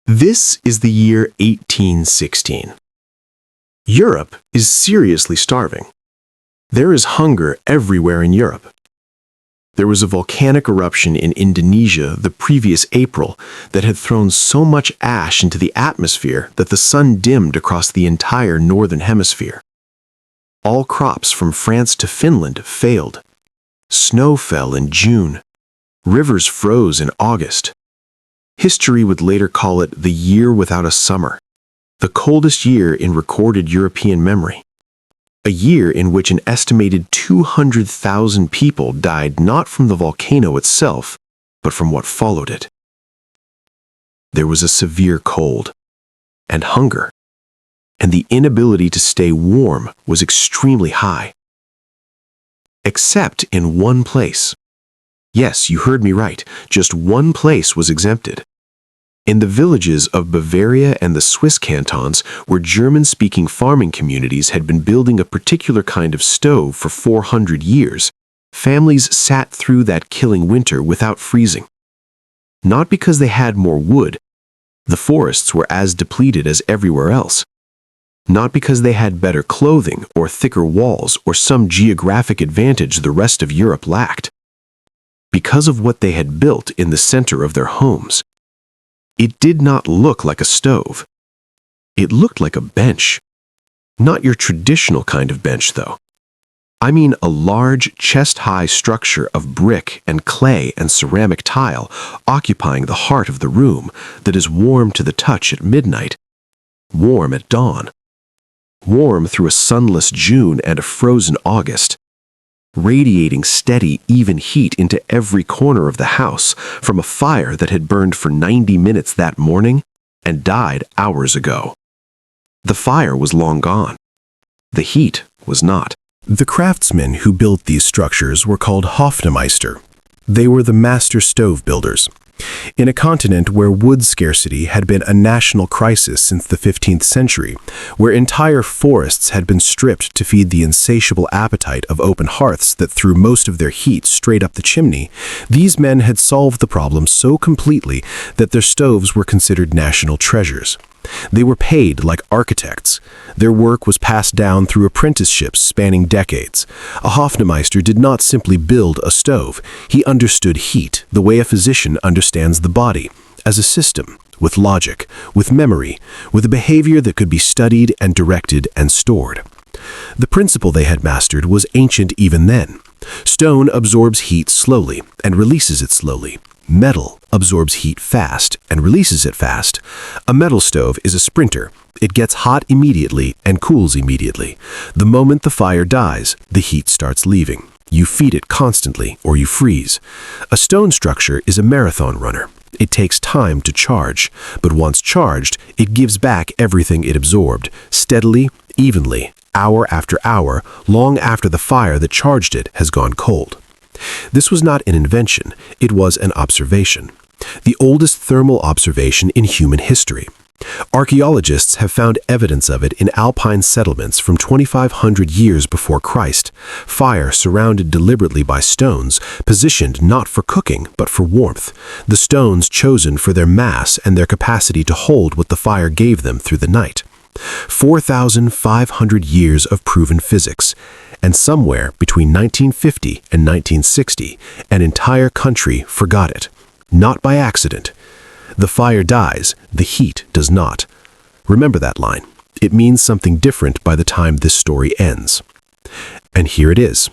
This is the year 1816. Europe is seriously starving. There is hunger everywhere in Europe. There was a volcanic eruption in Indonesia the previous April that had thrown so much ash into the atmosphere that the sun dimmed across the entire northern hemisphere. All crops from France to Finland failed. Snow fell in June. Rivers froze in August. History would later call it the year without a summer, the coldest year in recorded European memory. A year in which an estimated 200,000 people died not from the volcano itself, but from what followed it. There was a severe cold, and hunger, and the inability to stay warm was extremely high. Except in one place. Yes, you heard me right, just one place was exempted. In the villages of Bavaria and the Swiss cantons, where German-speaking farming communities had been building a particular kind of stove for 400 years, families sat through that killing winter without freezing. Not because they had more wood. The forests were as depleted as everywhere else. Not because they had better clothing or thicker walls or some geographic advantage the rest of Europe lacked. Because of what they had built in the center of their homes. It did not look like a stove. It looked like a bench. Not your traditional kind of bench, though. I mean a large, chest-high structure of brick and clay and ceramic tile occupying the heart of the room that is warm to the touch at midnight, warm at dawn, warm through a sunless June and a frozen August, radiating steady, even heat into every corner of the house from a fire that had burned for 90 minutes that morning and died hours ago. The fire was long gone. The heat was not. The craftsmen who built these structures were called Hofmeister. They were the master stove builders. In a continent where wood scarcity had been a national crisis since the 15th century, where entire forests had been stripped to feed the insatiable appetite of open hearths that threw most of their heat straight up the chimney, these men had solved the problem so completely that their stoves were considered national treasures. They were paid like architects. Their work was passed down through apprenticeships spanning decades. A Hofmeister did not simply build a stove. He understood heat the way a physician understands the body, as a system, with logic, with memory, with a behavior that could be studied and directed and stored. The principle they had mastered was ancient even then. Stone absorbs heat slowly and releases it slowly. Metal absorbs heat fast and releases it fast. A metal stove is a sprinter. It gets hot immediately and cools immediately. The moment the fire dies, the heat starts leaving. You feed it constantly or you freeze. A stone structure is a marathon runner. It takes time to charge, but once charged, it gives back everything it absorbed, steadily, evenly, hour after hour, long after the fire that charged it has gone cold. This was not an invention, it was an observation. The oldest thermal observation in human history. Archaeologists have found evidence of it in alpine settlements from 2,500 years before Christ. Fire surrounded deliberately by stones, positioned not for cooking but for warmth. The stones chosen for their mass and their capacity to hold what the fire gave them through the night. 4,500 years of proven physics. And somewhere between 1950 and 1960, an entire country forgot it. Not by accident. The fire dies, the heat does not. Remember that line. It means something different by the time this story ends. And here it is.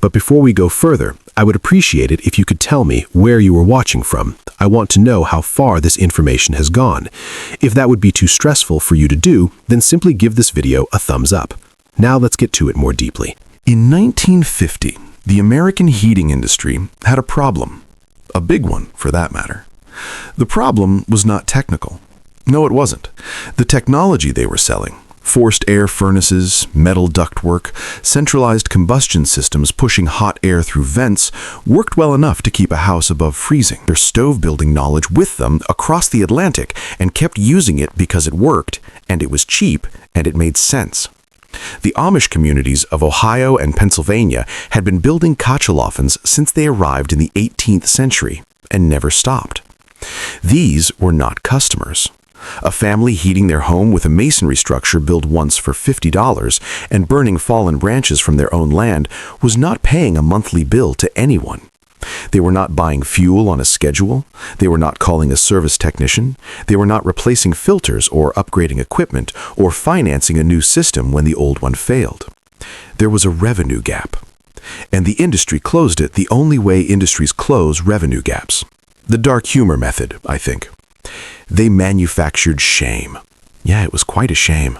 But before we go further, I would appreciate it if you could tell me where you were watching from. I want to know how far this information has gone. If that would be too stressful for you to do, then simply give this video a thumbs up. Now let's get to it more deeply. In 1950, the American heating industry had a problem. A big one, for that matter. The problem was not technical. No, it wasn't. The technology they were selling, forced air furnaces, metal ductwork, centralized combustion systems pushing hot air through vents, worked well enough to keep a house above freezing. Their stove building knowledge with them across the Atlantic and kept using it because it worked, and it was cheap, and it made sense. The Amish communities of Ohio and Pennsylvania had been building kachelofens since they arrived in the 18th century and never stopped. These were not customers. A family heating their home with a masonry structure built once for $50 and burning fallen branches from their own land was not paying a monthly bill to anyone. They were not buying fuel on a schedule. They were not calling a service technician. They were not replacing filters or upgrading equipment or financing a new system when the old one failed. There was a revenue gap. And the industry closed it the only way industries close revenue gaps. The dark humor method, I think. They manufactured shame. Yeah, it was quite a shame.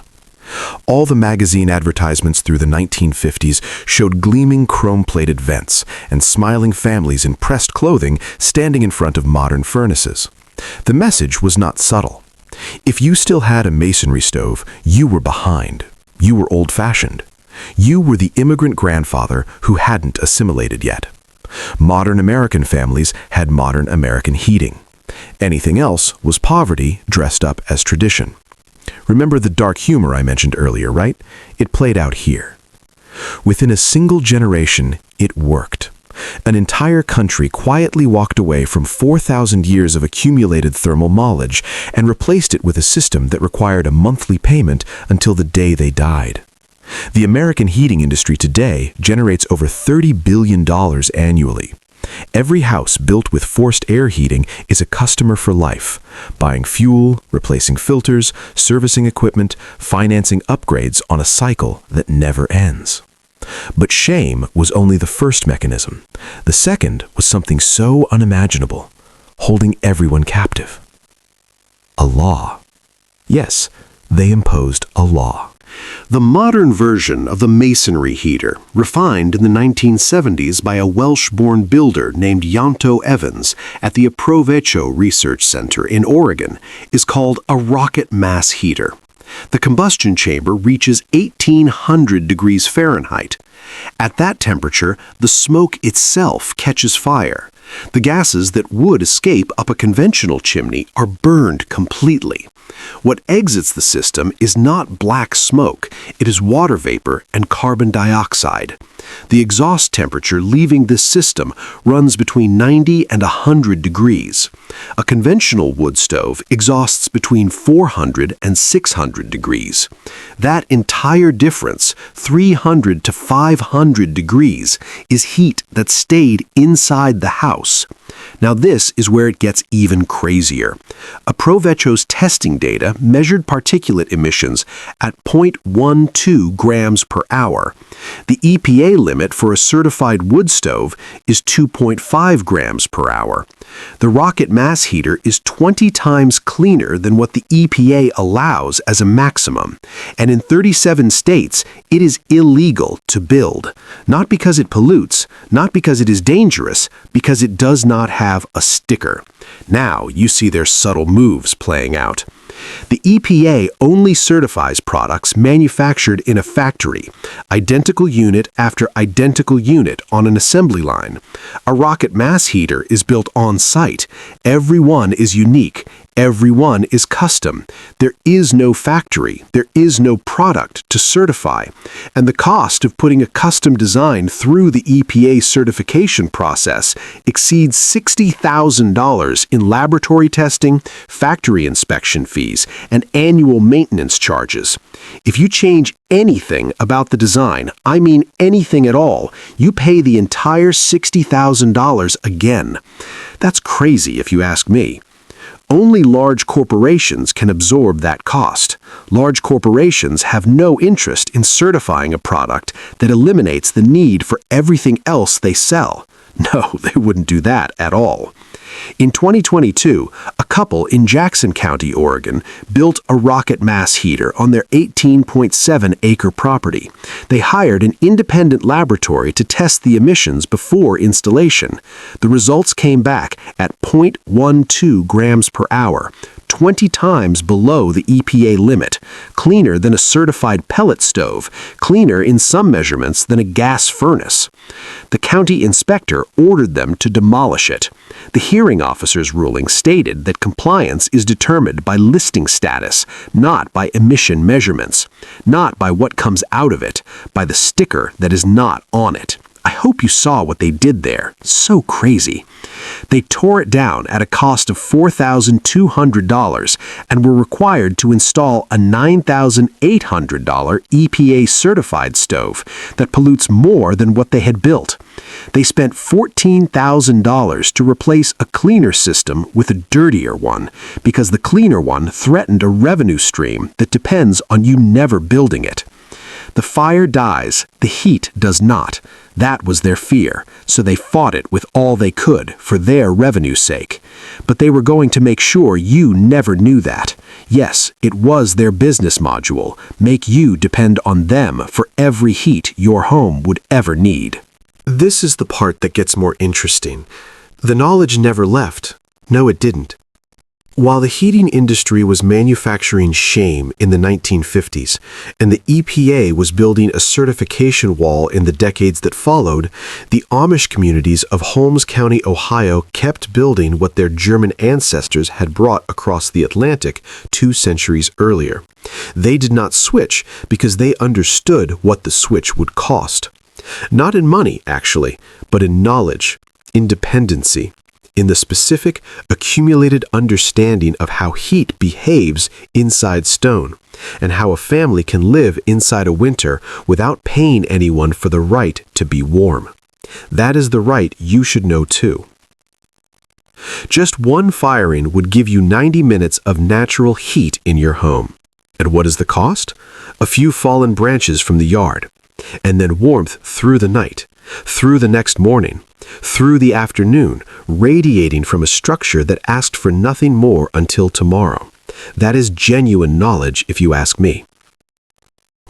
All the magazine advertisements through the 1950s showed gleaming chrome-plated vents and smiling families in pressed clothing standing in front of modern furnaces. The message was not subtle. If you still had a masonry stove, you were behind. You were old-fashioned. You were the immigrant grandfather who hadn't assimilated yet. Modern American families had modern American heating. Anything else was poverty dressed up as tradition. Remember the dark humor I mentioned earlier, right? It played out here. Within a single generation, it worked. An entire country quietly walked away from 4,000 years of accumulated thermal knowledge and replaced it with a system that required a monthly payment until the day they died. The American heating industry today generates over $30 billion annually. Every house built with forced air heating is a customer for life, buying fuel, replacing filters, servicing equipment, financing upgrades on a cycle that never ends. But shame was only the first mechanism. The second was something so unimaginable, holding everyone captive. A law. Yes, they imposed a law. The modern version of the masonry heater, refined in the 1970s by a Welsh-born builder named Ianto Evans at the Approvecho Research Center in Oregon, is called a rocket mass heater. The combustion chamber reaches 1,800 degrees Fahrenheit. At that temperature, the smoke itself catches fire. The gases that would escape up a conventional chimney are burned completely. What exits the system is not black smoke, it is water vapor and carbon dioxide. The exhaust temperature leaving this system runs between 90 and 100 degrees. A conventional wood stove exhausts between 400 and 600 degrees. That entire difference, 300 to 500 degrees, is heat that stayed inside the house. Now this is where it gets even crazier. Approvecho's testing data measured particulate emissions at 0.12 grams per hour. The EPA limit for a certified wood stove is 2.5 grams per hour. The rocket mass heater is 20 times cleaner than what the EPA allows as a maximum, and in 37 states it is illegal to build. Not because it pollutes, not because it is dangerous, because it does not have a sticker. Now you see their subtle moves playing out. The EPA only certifies products manufactured in a factory, identical unit after identical unit on an assembly line. A rocket mass heater is built on site. Every one is unique. Every one is custom. There is no factory. There is no product to certify. And the cost of putting a custom design through the EPA certification process exceeds $60,000 in laboratory testing, factory inspection fees, and annual maintenance charges. If you change anything about the design, I mean anything at all, you pay the entire $60,000 again. That's crazy if you ask me. Only large corporations can absorb that cost. Large corporations have no interest in certifying a product that eliminates the need for everything else they sell. No, they wouldn't do that at all. In 2022, a couple in Jackson County, Oregon, built a rocket mass heater on their 18.7-acre property. They hired an independent laboratory to test the emissions before installation. The results came back at 0.12 grams per hour, 20 times below the EPA limit, cleaner than a certified pellet stove, cleaner in some measurements than a gas furnace. The county inspector ordered them to demolish it. The hearing officer's ruling stated that compliance is determined by listing status, not by emission measurements, not by what comes out of it, by the sticker that is not on it. I hope you saw what they did there. So crazy. They tore it down at a cost of $4,200 and were required to install a $9,800 EPA-certified stove that pollutes more than what they had built. They spent $14,000 to replace a cleaner system with a dirtier one because the cleaner one threatened a revenue stream that depends on you never building it. The fire dies, the heat does not. That was their fear, so they fought it with all they could for their revenue's sake. But they were going to make sure you never knew that. Yes, it was their business module, make you depend on them for every heat your home would ever need. This is the part that gets more interesting. The knowledge never left. No, it didn't. While the heating industry was manufacturing shame in the 1950s, and the EPA was building a certification wall in the decades that followed, the Amish communities of Holmes County, Ohio kept building what their German ancestors had brought across the Atlantic 2 centuries earlier. They did not switch because they understood what the switch would cost. Not in money, actually, but in knowledge, in dependency, in the specific, accumulated understanding of how heat behaves inside stone, and how a family can live inside a winter without paying anyone for the right to be warm. That is the right you should know too. Just one firing would give you 90 minutes of natural heat in your home. And what is the cost? A few fallen branches from the yard, and then warmth through the night, through the next morning, through the afternoon, radiating from a structure that asked for nothing more until tomorrow. That is genuine knowledge, if you ask me.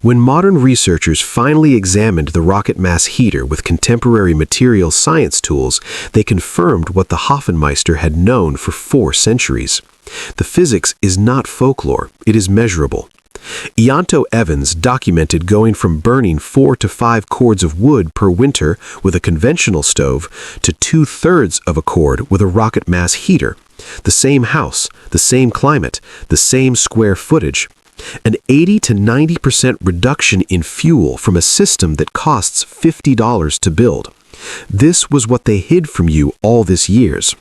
When modern researchers finally examined the rocket mass heater with contemporary material science tools, they confirmed what the Hofmeister had known for 4 centuries. The physics is not folklore, it is measurable. Ianto Evans documented going from burning 4 to 5 cords of wood per winter with a conventional stove to 2/3 of a cord with a rocket mass heater. The same house, the same climate, the same square footage. An 80 to 90% reduction in fuel from a system that costs $50 to build. This was what they hid from you all these years.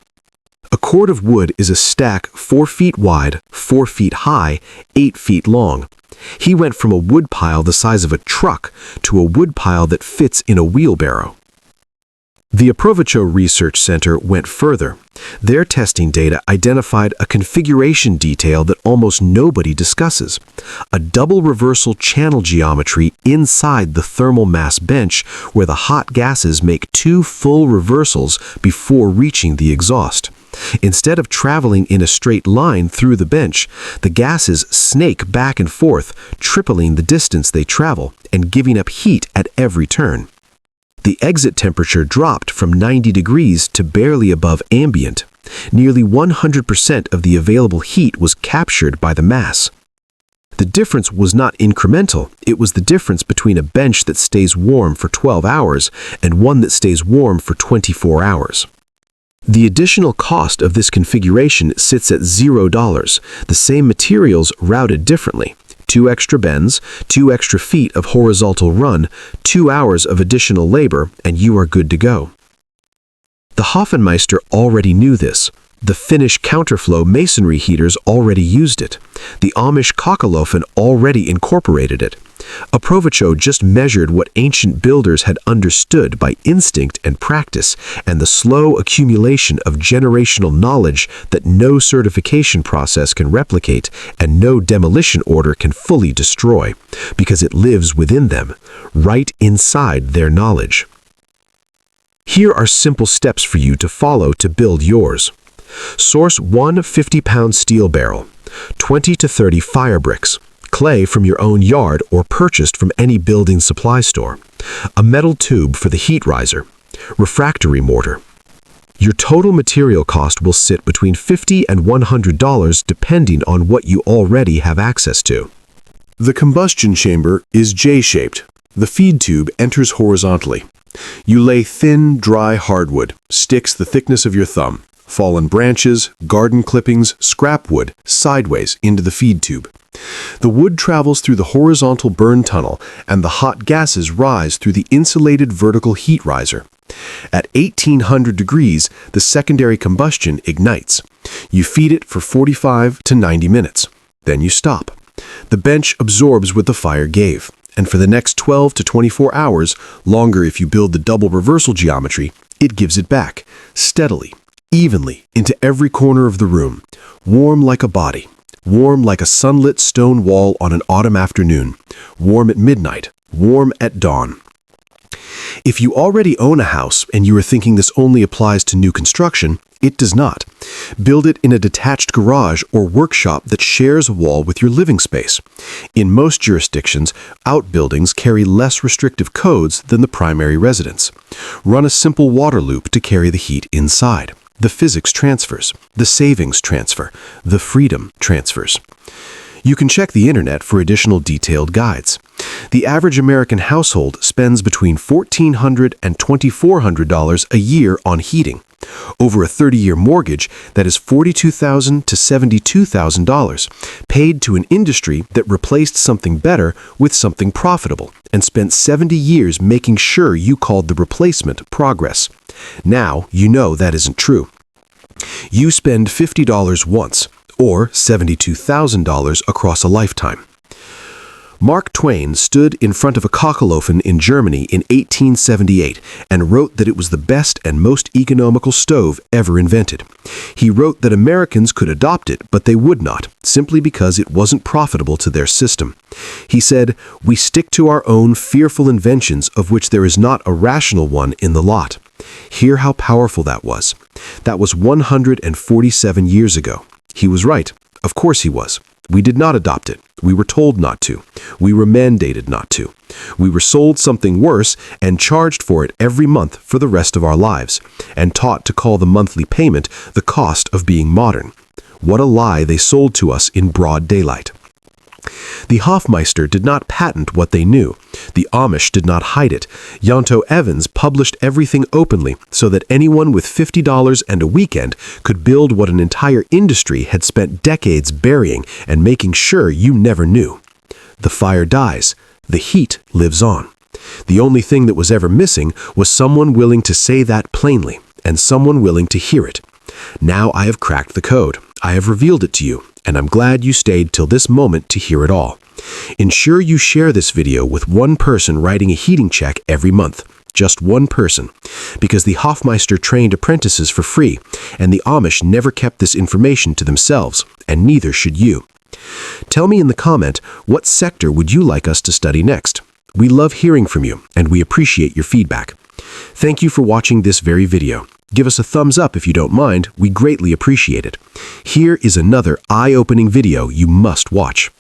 A cord of wood is a stack 4 feet wide, 4 feet high, 8 feet long. He went from a wood pile the size of a truck to a wood pile that fits in a wheelbarrow. The Aprovecho Research Center went further. Their testing data identified a configuration detail that almost nobody discusses: a double reversal channel geometry inside the thermal mass bench where the hot gases make 2 full reversals before reaching the exhaust. Instead of traveling in a straight line through the bench, the gases snake back and forth, tripling the distance they travel and giving up heat at every turn. The exit temperature dropped from 90 degrees to barely above ambient. Nearly 100% of the available heat was captured by the mass. The difference was not incremental, it was the difference between a bench that stays warm for 12 hours and one that stays warm for 24 hours. The additional cost of this configuration sits at $0, the same materials routed differently. 2 extra bends, 2 extra feet of horizontal run, 2 hours of additional labor, and you are good to go. The Hofmeister already knew this. The Finnish counterflow masonry heaters already used it. The Amish Kakelofen already incorporated it. Aprovecho just measured what ancient builders had understood by instinct and practice, and the slow accumulation of generational knowledge that no certification process can replicate and no demolition order can fully destroy, because it lives within them, right inside their knowledge. Here are simple steps for you to follow to build yours. Source 1 50-pound steel barrel, 20 to 30 fire bricks, clay from your own yard or purchased from any building supply store, a metal tube for the heat riser, refractory mortar. Your total material cost will sit between $50 and $100 depending on what you already have access to. The combustion chamber is J-shaped. The feed tube enters horizontally. You lay thin, dry hardwood, sticks the thickness of your thumb, fallen branches, garden clippings, scrap wood, sideways into the feed tube. The wood travels through the horizontal burn tunnel, and the hot gases rise through the insulated vertical heat riser. At 1800 degrees, the secondary combustion ignites. You feed it for 45 to 90 minutes. Then you stop. The bench absorbs what the fire gave, and for the next 12 to 24 hours, longer if you build the double reversal geometry, it gives it back, steadily, evenly, into every corner of the room, warm like a body, warm like a sunlit stone wall on an autumn afternoon, warm at midnight, warm at dawn. If you already own a house and you are thinking this only applies to new construction, it does not. Build it in a detached garage or workshop that shares a wall with your living space. In most jurisdictions, outbuildings carry less restrictive codes than the primary residence. Run a simple water loop to carry the heat inside. The physics transfers, the savings transfer, the freedom transfers. You can check the internet for additional detailed guides. The average American household spends between $1,400 and $2,400 a year on heating. Over a 30-year mortgage, that is $42,000 to $72,000, paid to an industry that replaced something better with something profitable and spent 70 years making sure you called the replacement progress. Now you know that isn't true. You spend $50 once, or $72,000 across a lifetime. Mark Twain stood in front of a Kachelofen in Germany in 1878 and wrote that it was the best and most economical stove ever invented. He wrote that Americans could adopt it, but they would not, simply because it wasn't profitable to their system. He said, "We stick to our own fearful inventions of which there is not a rational one in the lot." Hear how powerful that was. That was 147 years ago. He was right. Of course he was. We did not adopt it. We were told not to. We were mandated not to. We were sold something worse and charged for it every month for the rest of our lives, and taught to call the monthly payment the cost of being modern. What a lie they sold to us in broad daylight. The Hofmeister did not patent what they knew. The Amish did not hide it. Yonto Evans published everything openly so that anyone with $50 and a weekend could build what an entire industry had spent decades burying and making sure you never knew. The fire dies. The heat lives on. The only thing that was ever missing was someone willing to say that plainly, and someone willing to hear it. Now I have cracked the code. I have revealed it to you, and I'm glad you stayed till this moment to hear it all. Ensure you share this video with one person writing a heating check every month. Just one person. Because the Hofmeister trained apprentices for free, and the Amish never kept this information to themselves, and neither should you. Tell me in the comment, what sector would you like us to study next? We love hearing from you, and we appreciate your feedback. Thank you for watching this very video. Give us a thumbs up if you don't mind, we greatly appreciate it. Here is another eye-opening video you must watch.